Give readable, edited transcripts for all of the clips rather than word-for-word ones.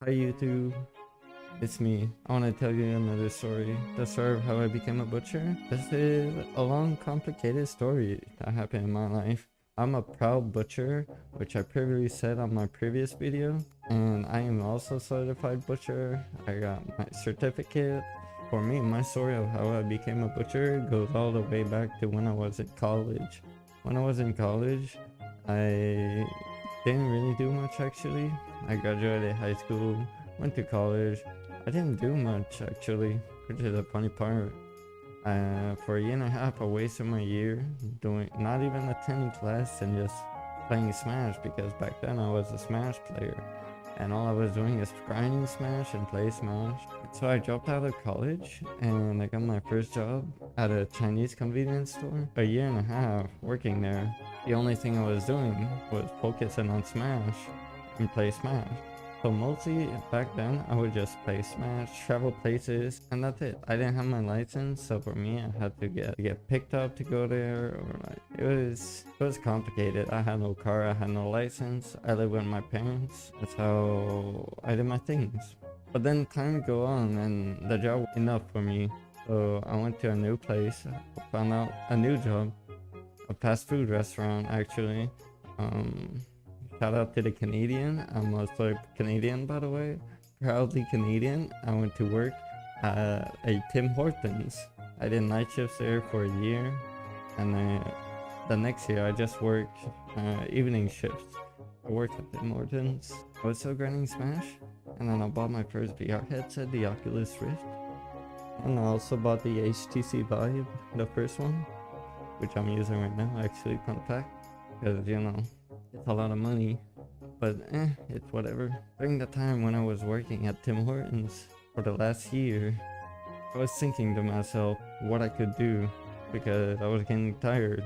Hi YouTube, it's me. I want to tell you another story. The story of how I became a butcher. This is a long, complicated story that happened in my life. I'm a proud butcher, which I previously said on my previous video, and I am also a certified butcher. I got my certificate. For me, my story of how I became a butcher goes all the way back to when I was in college. When I was in college, I didn't really do much actually. I graduated high school, went to college. I didn't do much actually, which is the funny part. For a year and a half, I wasted my year doing not even attending class and just playing Smash because back then I was a Smash player and all I was doing is grinding Smash and play Smash. So I dropped out of college and I got my first job at a Chinese convenience store. A year and a half working there. The only thing I was doing was focusing on Smash and play Smash. So mostly back then I would just play Smash, travel places, and that's it. I didn't have my license, so for me I had to get picked up to go there, or like it was complicated. I had no car, I had no license. I lived with my parents. That's how I did my things. But then time go on and the job was enough for me. So I went to a new place, found out a new job, a fast food restaurant actually. Shout out to the Canadian. I'm also Canadian, by the way. Proudly Canadian. I went to work at a Tim Hortons. I did night shifts there for a year, and then the next year I just worked evening shifts. I worked at Tim Hortons. I was still grinding Smash, and then I bought my first VR headset, the Oculus Rift, and I also bought the HTC Vive, the first one, which I'm using right now. Actually, fun fact, because it's a lot of money, but it's whatever. During the time when I was working at Tim Hortons for the last year, I was thinking to myself what I could do because I was getting tired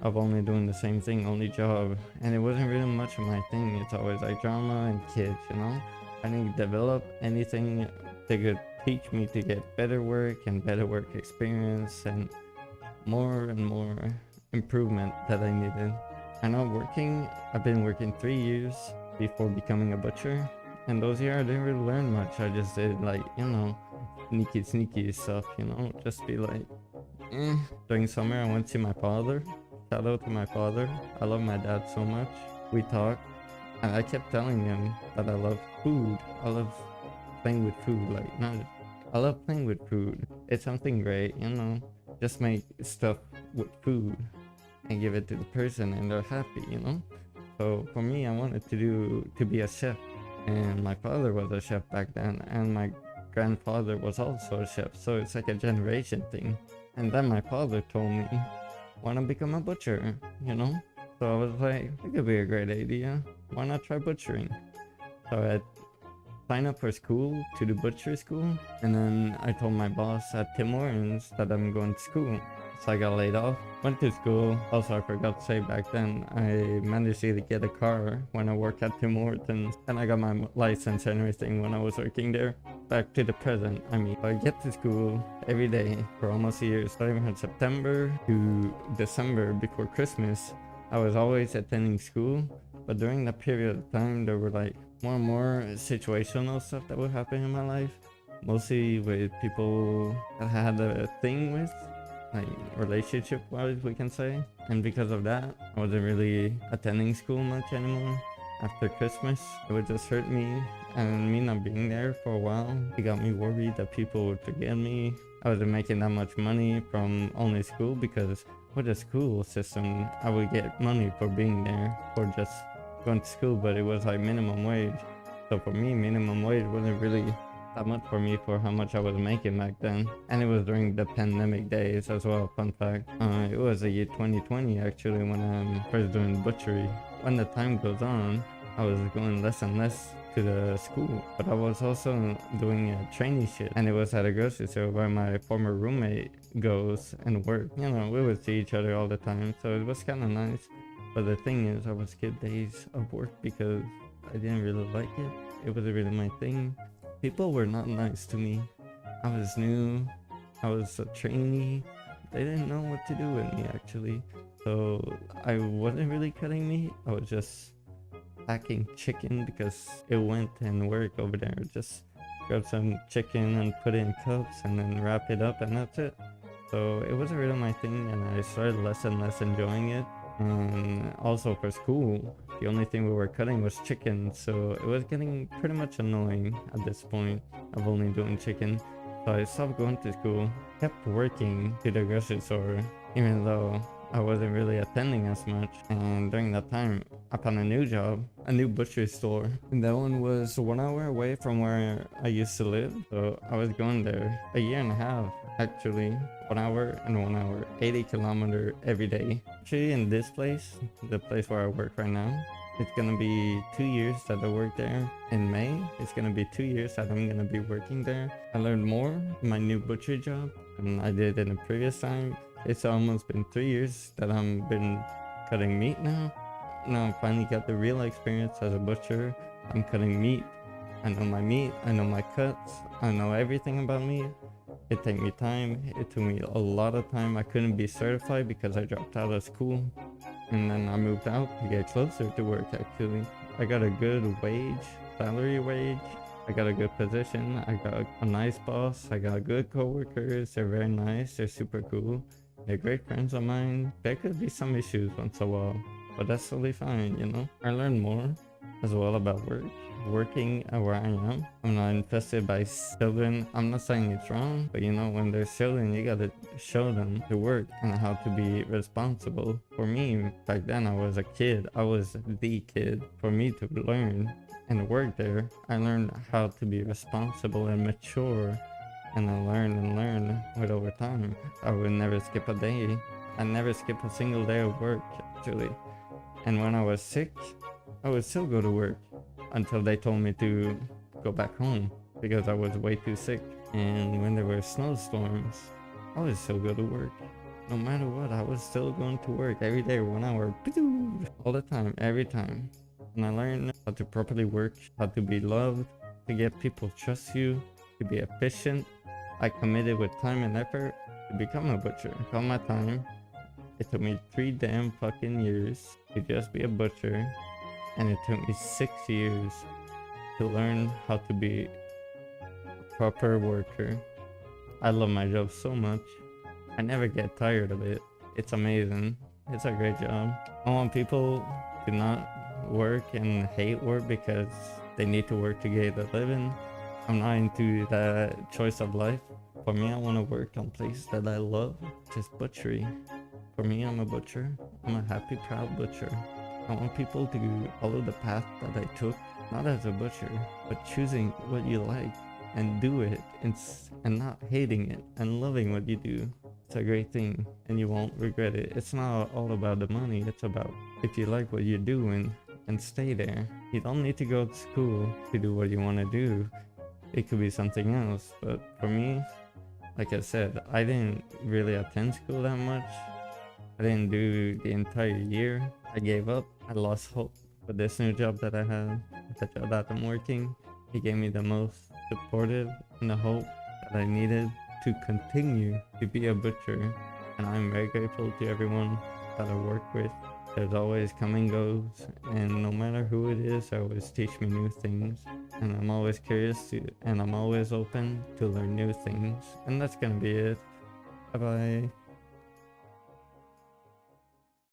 of only doing the same thing, only job, and it wasn't really much of my thing. It's always like drama and kids. I didn't develop anything that could teach me to get better work and better work experience and more improvement that I needed. I know I've been working 3 years before becoming a butcher, and those years I didn't really learn much. I just did sneaky stuff, just be like, eh. During summer I went to my father. Shout out to my father. I love my dad so much. We talked, and I kept telling him that I love food. I love playing with food, I love playing with food. It's something great, just make stuff with food and give it to the person and they're happy. So for me, I wanted to be a chef, and my father was a chef back then, and my grandfather was also a chef, so it's like a generation thing. And then my father told me, wanna become a butcher. So I was like, it could be a great idea. Why not try butchering? So I signed up for school to do butcher school, and then I told my boss at Tim Hortons that I'm going to school. So I got laid off, went to school. Also, I forgot to say back then, I managed to get a car when I worked at Tim Hortons, and I got my license and everything when I was working there. Back to the present, I get to school every day for almost a year, starting from September to December before Christmas. I was always attending school, but during that period of time, there were like more and more situational stuff that would happen in my life, mostly with people that I had a thing with, like relationship wise we can say, and because of that I wasn't really attending school much anymore. After Christmas it would just hurt me, and me not being there for a while, it got me worried that people would forget me. I wasn't making that much money from only school, because with the school system I would get money for being there, for just going to school, but it was like minimum wage. So for me, minimum wage wasn't really that much for me for how much I was making back then. And it was during the pandemic days as well, fun fact. It was the year 2020 actually when I'm first doing butchery. When the time goes on, I was going less and less to the school, but I was also doing a traineeship, and it was at a grocery store where my former roommate goes and work. We would see each other all the time, so it was kind of nice. But the thing is, I would skip days of work because I didn't really like it. It wasn't really my thing. People were not nice to me. I was new, I was a trainee. They didn't know what to do with me actually. So I wasn't really cutting meat. I was just packing chicken because it went and work over there. Just grab some chicken and put it in cups and then wrap it up, and that's it. So it wasn't really my thing, and I started less and less enjoying it. And also for school, the only thing we were cutting was chicken, so it was getting pretty much annoying at this point of only doing chicken. So I stopped going to school, kept working to the grocery store, even though I wasn't really attending as much. And during that time, I found a new job, a new butcher store. And that one was 1 hour away from where I used to live. So I was going there a year and a half, actually. 1 hour and 1 hour, 80 kilometers every day. Actually, in this place, the place where I work right now, it's gonna be 2 years that I work there. In May, it's gonna be 2 years that I'm gonna be working there. I learned more in my new butcher job than I did in the previous time. It's almost been 3 years that I've been cutting meat now. Now I finally got the real experience as a butcher. I'm cutting meat. I know my meat, I know my cuts, I know everything about meat. It took me time, it took me a lot of time. I couldn't be certified because I dropped out of school. And then I moved out to get closer to work actually. I got a good wage, salary wage. I got a good position. I got a nice boss. I got good coworkers. They're very nice. They're super cool. They're great friends of mine. There could be some issues once in a while, but that's totally fine, you know? I learned more as well about working where I am. I'm not infested by children. I'm not saying it's wrong, but you know, when there's children, you gotta show them to work and how to be responsible. For me, back then I was a kid. I was the kid. For me to learn and work there, I learned how to be responsible and mature, and I learn with over time. I would never skip a day. I never skip a single day of work actually. And when I was sick, I would still go to work until they told me to go back home because I was way too sick. And when there were snowstorms, I would still go to work. No matter what, I was still going to work every day, 1 hour, all the time, every time. And I learned how to properly work, how to be loved, to get people trust you, to be efficient. I committed with time and effort to become a butcher. All my time. It took me 3 damn fucking years to just be a butcher. And it took me 6 years to learn how to be a proper worker. I love my job so much. I never get tired of it. It's amazing. It's a great job. I want people to not work and hate work because they need to work to get a living. I'm not into that choice of life. For me, I want to work on places that I love, just butchery. For me, I'm a butcher. I'm a happy, proud butcher. I want people to follow the path that I took, not as a butcher, but choosing what you like and do it and not hating it and loving what you do. It's a great thing and you won't regret it. It's not all about the money. It's about if you like what you're doing and stay there. You don't need to go to school to do what you want to do. It could be something else. But for me, like I said, I didn't really attend school that much. I didn't do the entire year. I gave up. I lost hope. But this new job that I have, the job that I'm working, it gave me the most supportive and the hope that I needed to continue to be a butcher. And I'm very grateful to everyone that I work with. There's always come and goes, and no matter who it is, they always teach me new things. And I'm always curious and I'm always open to learn new things. And that's gonna be it. Bye bye.